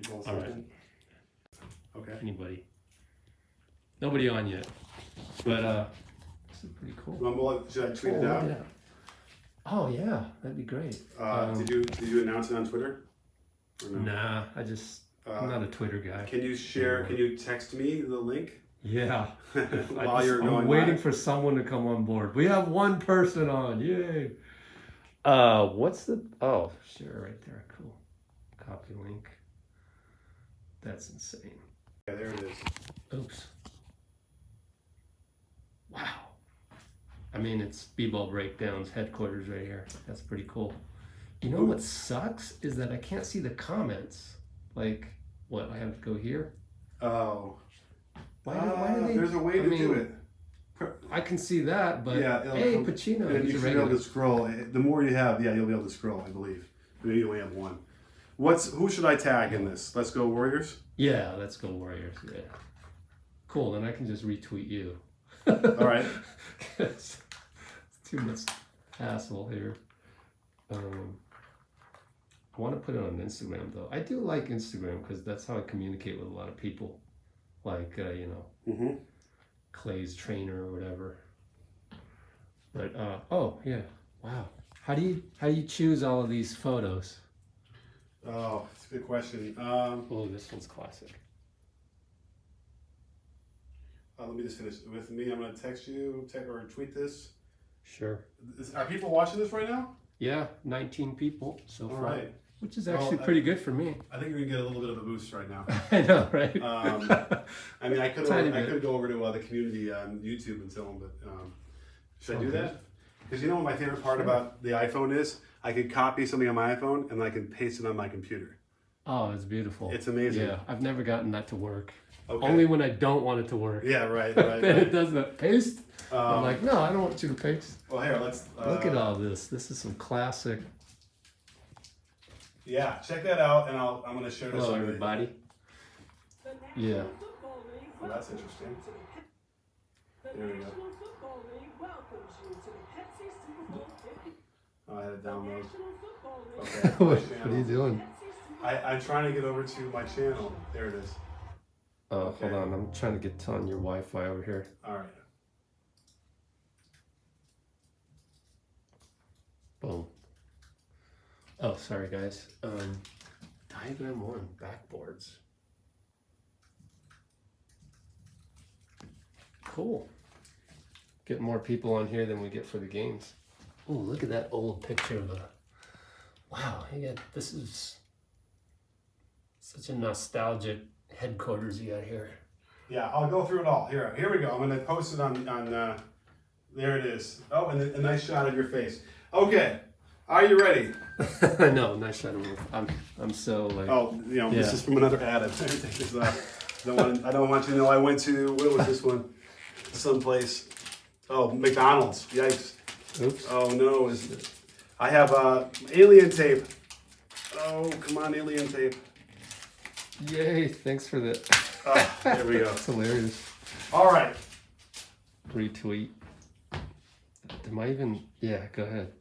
People All right. Okay. Anybody? Nobody on yet. But this is pretty cool. Should I tweet it out? Yeah. Oh yeah, that'd be great. Did you announce it on Twitter? Or no? Nah, I'm not a Twitter guy. Can you share? Can you text me the link? Yeah. I'm waiting for someone to come on board. We have one person on. Yay. What's the? Oh, sure, right there. Cool. Copy link. That's insane. Yeah, there it is. Oops. Wow. I mean, it's B-Ball Breakdown's headquarters right here. That's pretty cool. You know what sucks is that I can't see the comments. Like, what? I have to go here? Oh. Why do they? There's a way to do it. I can see that, but yeah, hey, Pacino. You should be able to scroll. The more you have, you'll be able to scroll, I believe. Maybe you only have one. Who should I tag in this? Let's Go Warriors? Yeah, Let's Go Warriors. Yeah. Cool, then I can just retweet you. All right. It's too much hassle here. I want to put it on Instagram though. I do like Instagram because that's how I communicate with a lot of people. Like, Clay's trainer or whatever. But, oh yeah, wow. How do you choose all of these photos? Oh, it's a good question. Oh, this one's classic. Let me just finish with me. I'm going to text you or tweet this. Sure. Are people watching this right now? Yeah, 19 people so far. All right. Which is actually pretty good for me. I think you're going to get a little bit of a boost right now. I know, right? I mean, I could go over to the community on YouTube and tell them, but should I do that? Because you know what my favorite part about the iPhone is? I could copy something on my iPhone and I can paste it on my computer. Oh, it's beautiful. It's amazing. Yeah, I've never gotten that to work. Okay. Only when I don't want it to work. Yeah, right. Then it does the paste. I'm like, no, I don't want you to paste. Well, here, let's... Look at all this. This is some classic. Yeah, check that out, and I'm going to share this. Hello, everybody. Yeah. Well, that's interesting. There we go. Oh, I had it download. Okay. What are you doing? I'm trying to get over to my channel. There it is. Oh, Okay. hold on. I'm trying to get on your Wi-Fi over here. All right. Boom. Oh, sorry, guys. Diagram 1, backboards. Cool. Get more people on here than we get for the games. Oh, look at that old picture of a... Wow, this is such a nostalgic headquarters you got here. Yeah, I'll go through it all. Here we go. I'm going to post it on there it is. Oh, and a nice shot of your face. Okay. Are you ready? No, nice shot of me. I'm so like... Oh, This is from another ad. I'm trying to take this off. I don't want you to know I went to, what was this one? Someplace. Oh, McDonald's. Yikes. Oops. Oh, no. I have alien tape. Oh, come on, alien tape. Yay, thanks for the... There we go. That's hilarious. All right. Retweet. Am I even... Yeah, go ahead.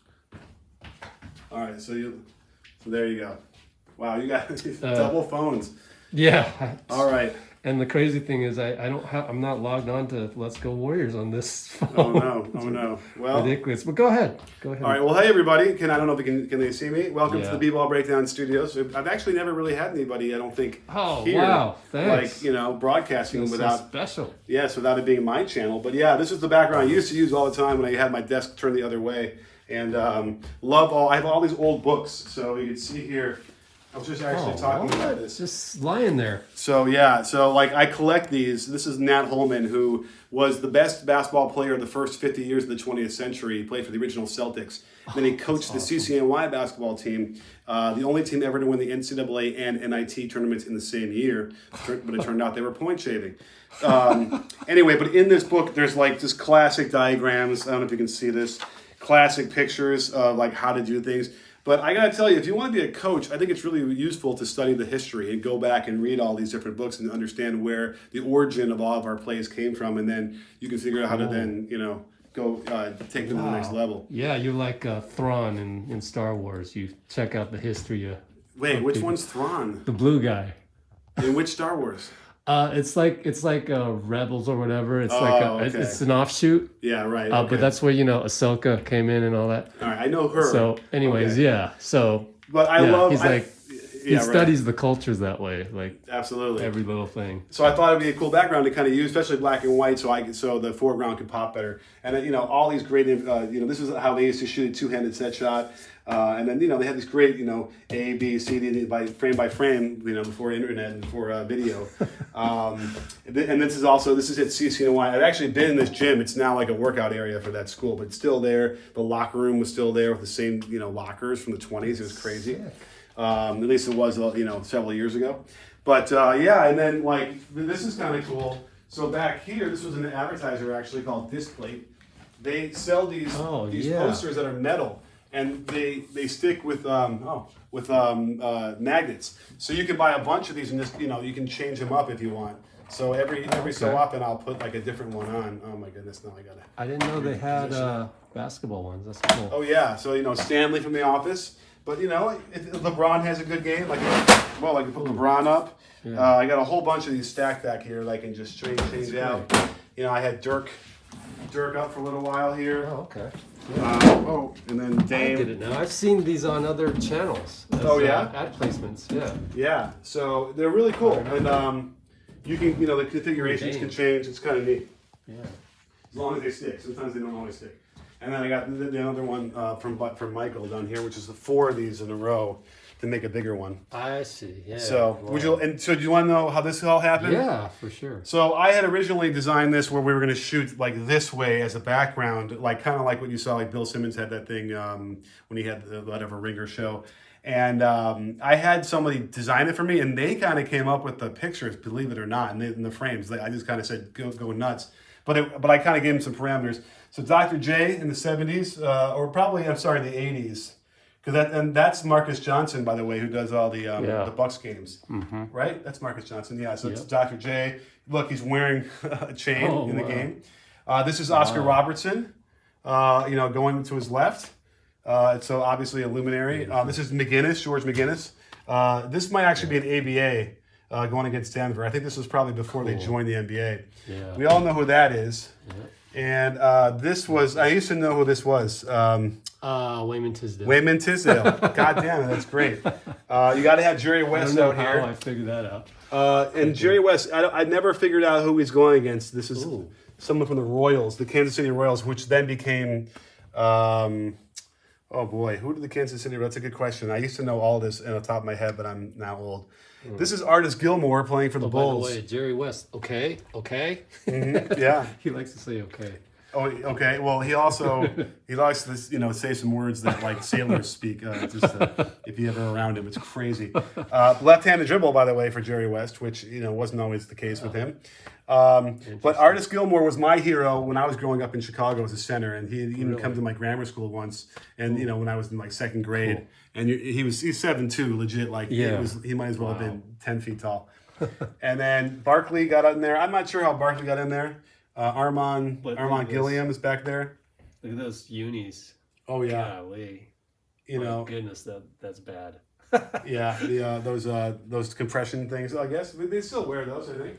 All right, so there you go. Wow, you got double phones. Yeah. All right. And the crazy thing is, I'm not logged on to Let's Go Warriors on this phone. Oh no. Well, ridiculous. But go ahead. Go ahead. All right. Well, hey everybody. I don't know if can they see me? Welcome to the B-Ball Breakdown Studios. I've actually never really had anybody, I don't think. Oh here, wow! Thanks. Like broadcasting Feels without so special. Yes, without it being my channel. But yeah, this is the background I used to use all the time when I had my desk turned the other way. And I have all these old books. So you can see here. I was just actually talking about this. Just lying there. So yeah, I collect these. This is Nat Holman, who was the best basketball player of the first 50 years of the 20th century. He played for the original Celtics. Then he coached the CCNY basketball team, the only team ever to win the NCAA and NIT tournaments in the same year. But it turned out they were point shaving. Anyway, but in this book, there's just classic diagrams. I don't know if you can see this. Classic pictures of how to do things. But I gotta tell you, if you want to be a coach, I think it's really useful to study the history and go back and read all these different books and understand where the origin of all of our plays came from, and then you can figure out how to then go take them to the next level. Yeah, you're like Thrawn in Star Wars. You check out the history of... Wait, which one's Thrawn? The blue guy. In which Star Wars? It's like Rebels or whatever. It's like okay. it's an offshoot. Yeah, right. Okay. But that's where Ahsoka came in and all that. All right, I know her. So, anyways, Okay. yeah. So, But I love. He's like he right. studies the cultures that way, like Absolutely every little thing. So I thought it'd be a cool background to kind of use, especially black and white, so the foreground could pop better. And all these great, this is how they used to shoot a two-handed set shot. And then they had these great, A, B, C, D by frame, before internet and before video. And this is at CCNY. I'd actually been in this gym. It's now like a workout area for that school, but it's still there. The locker room was still there with the same, lockers from the 20s. It was crazy. At least it was, several years ago. But and then this is kind of cool. So back here, this was an advertiser actually called Displate. They sell these posters that are metal, and they stick with magnets. So you can buy a bunch of these, and just you can change them up if you want. So every so often I'll put like a different one on. Oh my goodness, now I got it. I didn't know they had basketball ones. That's cool. Oh yeah, so Stanley from The Office. But if LeBron has a good game, I can put LeBron up. Yeah. I got a whole bunch of these stacked back here that I can just change out. I had Dirk up for a little while here. Oh, okay. And then Dame. I get it now. I've seen these on other channels. As, ad placements. Yeah. Yeah. So they're really cool, and you can the configurations can change. It's kind of neat. Yeah. As long as they stick. Sometimes they don't always stick. And then I got the other one from Michael down here, which is the 4 of these in a row to make a bigger one. I see. Yeah. So do you want to know how this all happened? Yeah, for sure. So I had originally designed this where we were going to shoot like this way as a background, like kind of like what you saw, like Bill Simmons had that thing when he had the whatever Ringer show. And I had somebody design it for me, and they kind of came up with the pictures, believe it or not, in the frames. I just kind of said go nuts. But I kind of gave him some parameters. So Dr. J in the 70s, or probably, I'm sorry, the 80s. And that's Marcus Johnson, by the way, who does all the Bucks games. Mm-hmm. Right? That's Marcus Johnson, yeah. So it's Dr. J. Look, he's wearing a chain in the game. This is Oscar Robertson, going to his left. So obviously a luminary. This is George McGinnis. This might actually be an ABA going against Denver. I think this was probably before they joined the NBA. Yeah. We all know who that is. Yeah. And I used to know who this was. Wayman Tisdale. Wayman Tisdale. God damn it, that's great. You got to have Jerry West out here. I don't know how I figured that out. And Jerry West, I never figured out who he's going against. This is someone from the Royals, the Kansas City Royals, which then became... oh boy, who did the Kansas City? That's a good question. I used to know all this on the top of my head, but I'm now old. This is Artis Gilmore playing for the Bulls. By the way, Jerry West. Okay. Mm-hmm. Yeah. He likes to say okay. Oh, okay. Well, he likes to say some words that like sailors speak. If you ever around him, it's crazy. Left-handed dribble, by the way, for Jerry West, which wasn't always the case with him. But Artis Gilmore was my hero when I was growing up in Chicago as a center, and he even come to my grammar school once. And when I was in like second grade, and he's 7'2", legit. Like he might as well have been 10 feet tall. And then Barkley got in there. I'm not sure how Barkley got in there. Armand Gilliam is back there. Look at those unis. Oh yeah. Golly. My goodness, that's bad. Yeah, those compression things. I guess they still wear those, I think.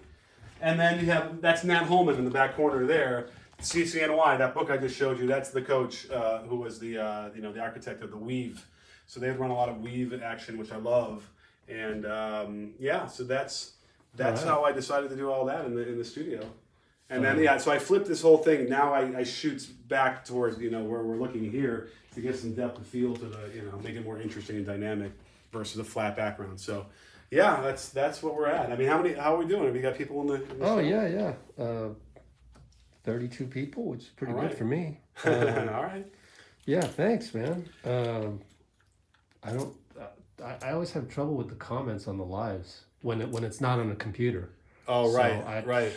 And then that's Nat Holman in the back corner there. CCNY, that book I just showed you. That's the coach who was the architect of the weave. So they run a lot of weave action, which I love. And so that's how I decided to do all that in the studio. And then so I flipped this whole thing. Now I shoot back towards where we're looking here to get some depth of field to make it more interesting and dynamic versus a flat background. So that's what we're at. I mean, how are we doing? Have we got people in the show? Yeah. 32 people, which is pretty good for me. All right. Yeah, thanks, man. I always have trouble with the comments on the lives when it's not on a computer. Oh, right, right.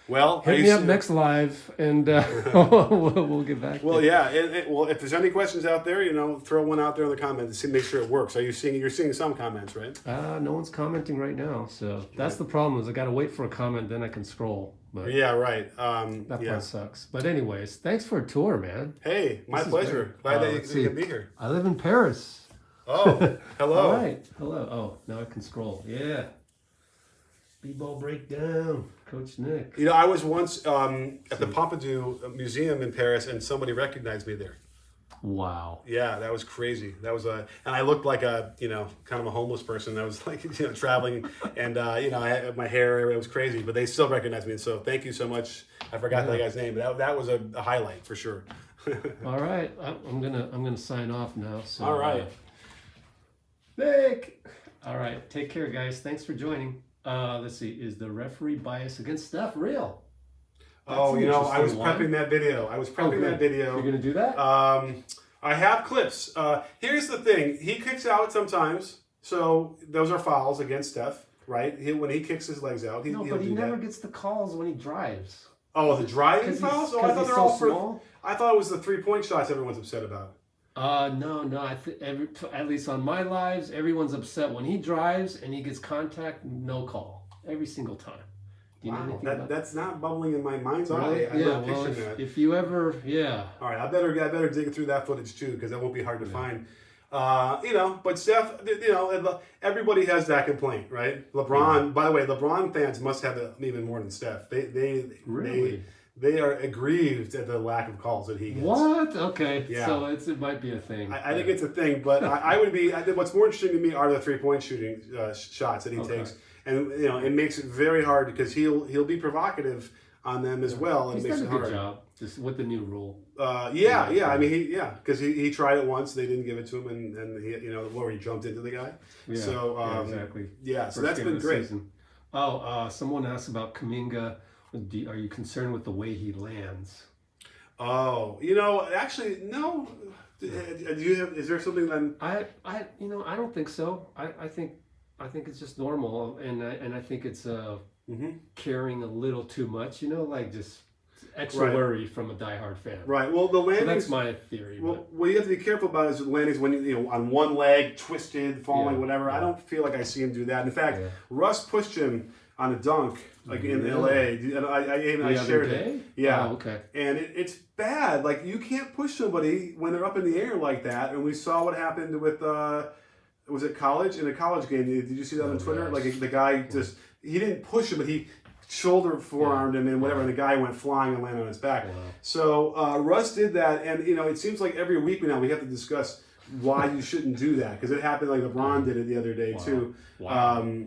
Well, hit me up next live, and we'll get back. Well, if there's any questions out there, throw one out there in the comments and make sure it works. You're seeing some comments, right? No one's commenting right now, so that's the problem. Is I got to wait for a comment, then I can scroll. But yeah, right. That part sucks. But anyways, thanks for a tour, man. Hey, my pleasure. Glad that you can be here. I live in Paris. Oh, hello. All right. Hello. Oh, now I can scroll. Yeah. B-ball breakdown, Coach Nick. You know, I was once at the Pompidou Museum in Paris, and somebody recognized me there. Wow. Yeah, that was crazy. That was and I looked like a, kind of a homeless person. I was like, traveling, and I had my hair. It was crazy, but they still recognized me. And so, thank you so much. I forgot that guy's name, but that was a highlight for sure. All right, I'm gonna sign off now. So, All right, Nick. All right, take care, guys. Thanks for joining. Let's see, is the referee bias against Steph real? That's I was prepping that video. That video. You're gonna do that? I have clips. Here's the thing: he kicks out sometimes, so those are fouls against Steph, right? When he kicks his legs out, but he never gets the calls when he drives. Oh, the driving fouls? Oh, I thought they're all small. I thought it was the 3-point shots everyone's upset about. No. At least on my lives, everyone's upset when he drives and he gets contact. No call every single time. Do you know anything about that's not bubbling in my mind's really? eye. I'm not picturing that. If you ever, All right, I better dig through that footage too, because that won't be hard to find. But Steph, everybody has that complaint, right? LeBron, by the way, LeBron fans must have it even more than Steph. They are aggrieved at the lack of calls that he gets. What? Okay. Yeah. So it might be a thing. I think it's a thing, but I think what's more interesting to me are the 3-point shooting shots that he takes. And it makes it very hard because he'll be provocative on them as well. And He's makes done it a hard. good job just with the new rule. I mean, because he tried it once, they didn't give it to him, and he jumped into the guy. Yeah. So exactly. Yeah. So First that's game been of the great. season. Someone asked about Kuminga. Are you concerned with the way he lands? Oh, actually, no. Is there something then? I don't think so. I think it's just normal, and I think it's carrying a little too much. Like just extra worry from a diehard fan. Right. Well, the landings. So that's my theory. What you have to be careful about is the landings when on one leg, twisted, falling, whatever. I don't feel like I see him do that. In fact, Russ pushed him on a dunk in LA, and I shared it. Yeah. Oh, okay. And it's bad. Like, you can't push somebody when they're up in the air like that. And we saw what happened with was it college? In a college game, did you see that on Twitter? Gosh. Like, the guy he didn't push him, but he forearmed him and whatever, and the guy went flying and landed on his back. Wow. So Russ did that, and it seems like every week now we have to discuss why you shouldn't do that, because it happened like LeBron did it the other day too. Wow.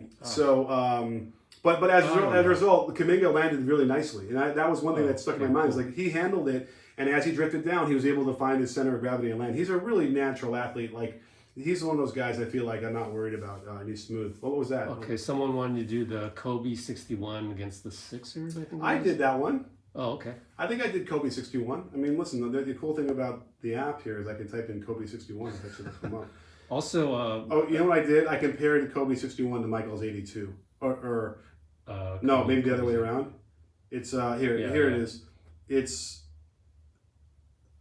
But as a result, Kuminga landed really nicely, and that was one thing that stuck in my mind. Is like he handled it, and as he drifted down, he was able to find his center of gravity and land. He's a really natural athlete. Like, he's one of those guys I feel like I'm not worried about. He's smooth. What was that? Okay, someone wanted to do the Kobe 61 against the Sixers, I think. I did that one. Oh, okay. I think I did Kobe 61. I mean, listen, the cool thing about the app here is I can type in Kobe 61 and that should come up. Also, you know what I did? I compared Kobe 61 to Michael's 82. No, maybe the other way around. It's here it is. It's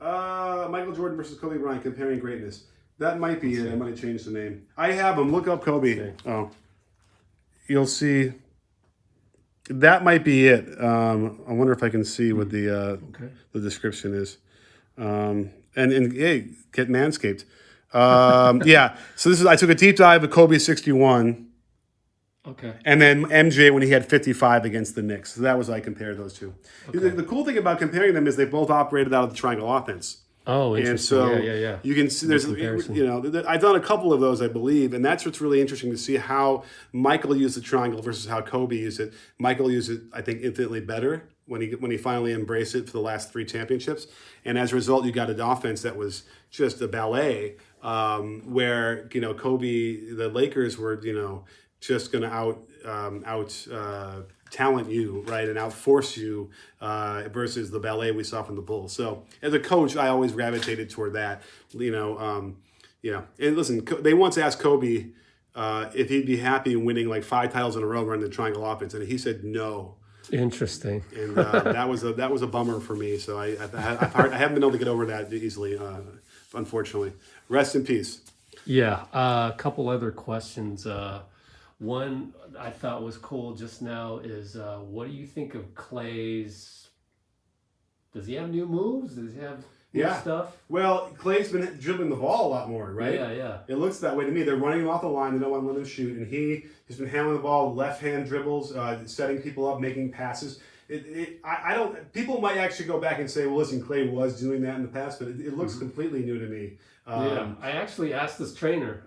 Michael Jordan versus Kobe Bryant comparing greatness. That might be it. I might have changed the name. I have them. Look up Kobe. Oh, you'll see. That might be it. I wonder if I can see what the description is. And hey, get Manscaped. Yeah. So I took a deep dive of Kobe 61. Okay. And then MJ when he had 55 against the Knicks. So that was I compared those two. Okay. The cool thing about comparing them is they both operated out of the triangle offense. Oh, interesting. And so yeah. you can see there's I've done a couple of those, I believe, and that's what's really interesting to see how Michael used the triangle versus how Kobe used it. Michael used it, I think, infinitely better when he finally embraced it for the last 3 championships, and as a result, you got an offense that was just a ballet. Where Kobe, the Lakers were just going to out talent you, right, and outforce you versus the ballet we saw from the Bulls. So as a coach, I always gravitated toward that. And listen, they once asked Kobe if he'd be happy winning like 5 titles in a row running the triangle offense, and he said no. Interesting. And that was a bummer for me. So I haven't been able to get over that easily, unfortunately. Rest in peace. Yeah. A couple other questions. One I thought was cool just now is what do you think of Clay's? Does he have new moves? Does he have? stuff. Well, Clay's been dribbling the ball a lot more, right? Yeah. It looks that way to me. They're running him off the line. They don't want to let him shoot. And he's been handling the ball, left-hand dribbles, setting people up, making passes. I don't. People might actually go back and say, well, listen, Clay was doing that in the past, but it looks completely new to me. I actually asked this trainer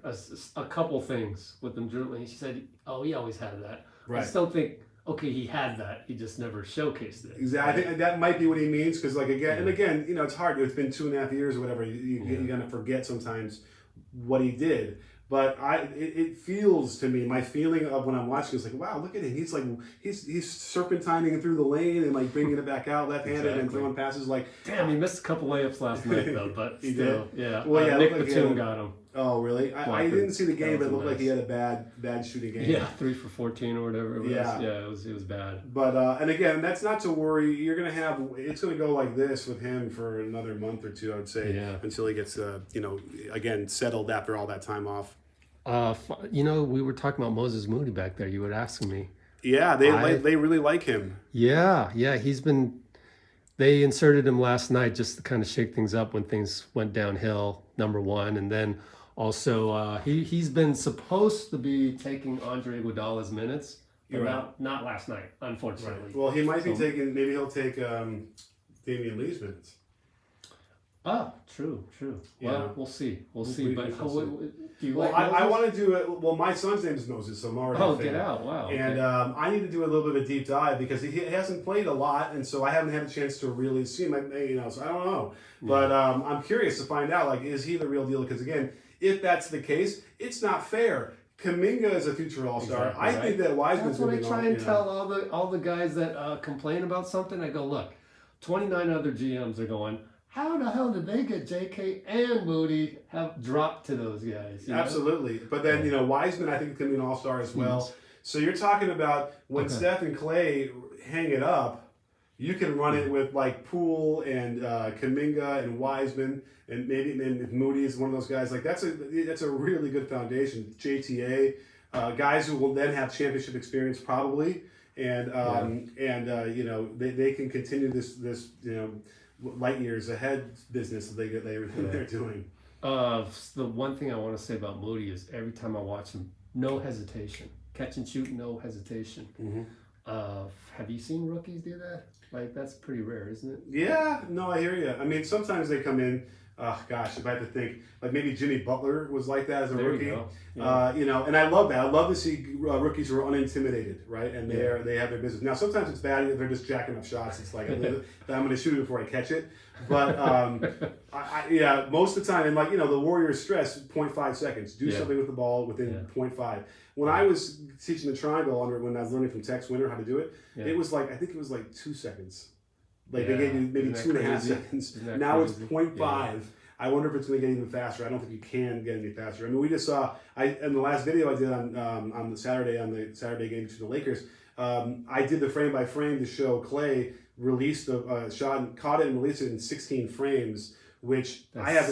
a couple things with them dribbling. She said, "Oh, he always had that." Right. I just don't think. Okay, he had that. He just never showcased it. Exactly. I think that might be what he means, because again, it's hard. It's been 2.5 years or whatever. You're gonna forget sometimes what he did. But it feels to me, my feeling of when I'm watching is like, wow, look at him. He's like he's serpentining through the lane and like bringing it back out left-handed and throwing passes like. Damn, he missed a couple layups last night though, but he still, did. Yeah. Well, Nick Batum got him. Oh, really? I didn't see the game, but it looked like he had a bad shooting game. Yeah, 3 for 14 or whatever it was. Yeah, it was bad. But and again, that's not to worry. You're gonna have it's gonna go like this with him for another month or two, I would say, until he gets again settled after all that time off. We were talking about Moses Moody back there. You were asking me. Yeah, they really like him. Yeah, they inserted him last night just to kind of shake things up when things went downhill, number one. And then also he's been supposed to be taking Andre Iguodala's minutes, but not last night, unfortunately. Right. Well, he might be taking, maybe he'll take Damian Lee's minutes. Oh, true. Yeah. Well, we'll see. But do you well, like I want to do it. Well, my son's name is Moses, so I'm already a fan. Get out. Wow. And I need to do a little bit of a deep dive because he hasn't played a lot, and so I haven't had a chance to really see him. So I don't know. But I'm curious to find out, like, is he the real deal? Because again, if that's the case, it's not fair. Kuminga is a future All-Star. Exactly, I think that Wiseman's going to be. That's what I try and tell know. all the guys that complain about something. I go, look, 29 other GMs are going, how the hell did they get JK and Moody have dropped to those guys? Absolutely. But then, Wiseman, I think, can be an all-star as well. So you're talking about when Steph and Clay hang it up, you can run it with like Poole and Kuminga and Wiseman, and maybe if Moody is one of those guys. Like that's a really good foundation. JTA, guys who will then have championship experience probably, and they can continue this light years ahead business that they're doing. The one thing I want to say about Moody is every time I watch him, no hesitation, catch and shoot, no hesitation. Have you seen rookies do that? Like that's pretty rare, isn't it? Yeah, no, I hear you. I mean, sometimes they come in. If I have to think, like maybe Jimmy Butler was like that as a rookie. And I love that. I love to see rookies who are unintimidated, right? And they have their business. Now, sometimes it's bad if they're just jacking up shots. It's like I'm going to shoot it before I catch it. But most of the time, and the Warriors stress 0.5 seconds. Do something with the ball within 0.5. When I was teaching the triangle when I was learning from Tex Winter how to do it, it was like I think it was like 2 seconds. Like they gave you maybe 2.5 seconds. Now it's 0.5. Yeah. I wonder if it's going to get even faster. I don't think you can get any faster. I mean, we just saw in the last video I did on the Saturday game between the Lakers. I did the frame by frame to show Clay released the shot and caught it and released it in 16 frames. Which I have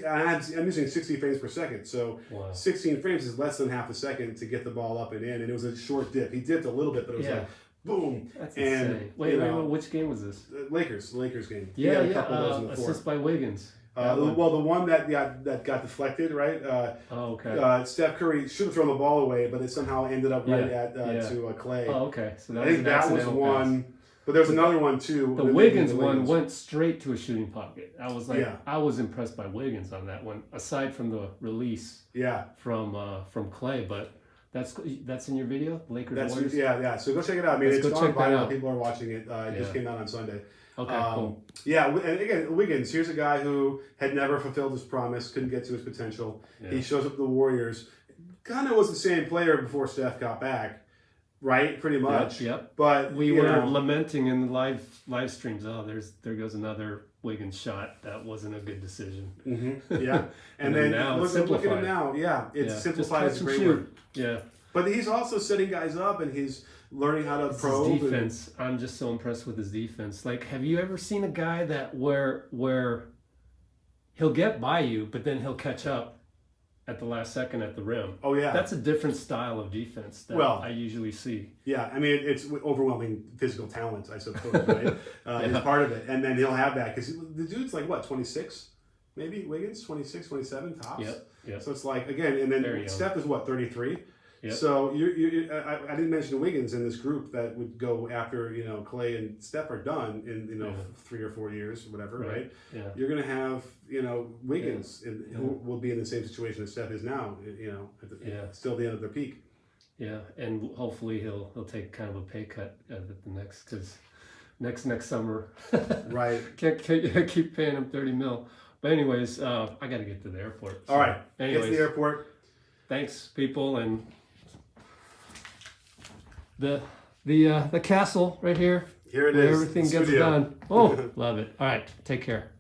I'm using 60 frames per second. So 16 frames is less than half a second to get the ball up and in. And it was a short dip. He dipped a little bit, but it was like. Boom! That's insane. Wait, which game was this? The Lakers game. Yeah. Assist by Wiggins. The one that got deflected, right? Steph Curry should have thrown the ball away, but it somehow ended up to Clay. Oh, okay. So I think that was one. But there was another one too. The Wiggins one went straight to a shooting pocket. I was like, I was impressed by Wiggins on that one. Aside from the release, from Clay, but. That's in your video, Lakers Warriors? Yeah. So go check it out. I mean, it's gone viral. People are watching it. It just came out on Sunday. Okay, cool. Yeah, and again, Wiggins, here's a guy who had never fulfilled his promise, couldn't get to his potential. Yeah. He shows up at the Warriors. Kind of was the same player before Steph got back, right? Pretty much. Yep. But we were lamenting in the live streams. Oh, there goes another Wiggins shot. That wasn't a good decision. Yeah. And then now look at him now. Yeah, it's simplified. It's a great word. Yeah. But he's also setting guys up, and he's learning how to probe. His defense. I'm just so impressed with his defense. Like, have you ever seen a guy that where he'll get by you, but then he'll catch up at the last second at the rim. Oh yeah, That's a different style of defense that I usually see. Yeah, I mean it's overwhelming physical talent, I suppose, right? Is part of it, and then he'll have that because the dude's like what 26, maybe Wiggins 26, 27 tops. Yep. So it's like again, and then Steph is what 33. Yep. So I didn't mention Wiggins in this group that would go after Clay and Steph are done in 3 or 4 years or whatever, right? Yeah. You're gonna have Wiggins who will be in the same situation as Steph is now, still the end of their peak. Yeah, and hopefully he'll take kind of a pay cut at the next summer. Right. Can't keep paying him $30 million. But anyways, I got to get to the airport. So, all right. Anyways, get to the airport. Thanks, people, and the castle right here. Here it where is. Everything gets Studio. done. Oh, love it. All right, take care.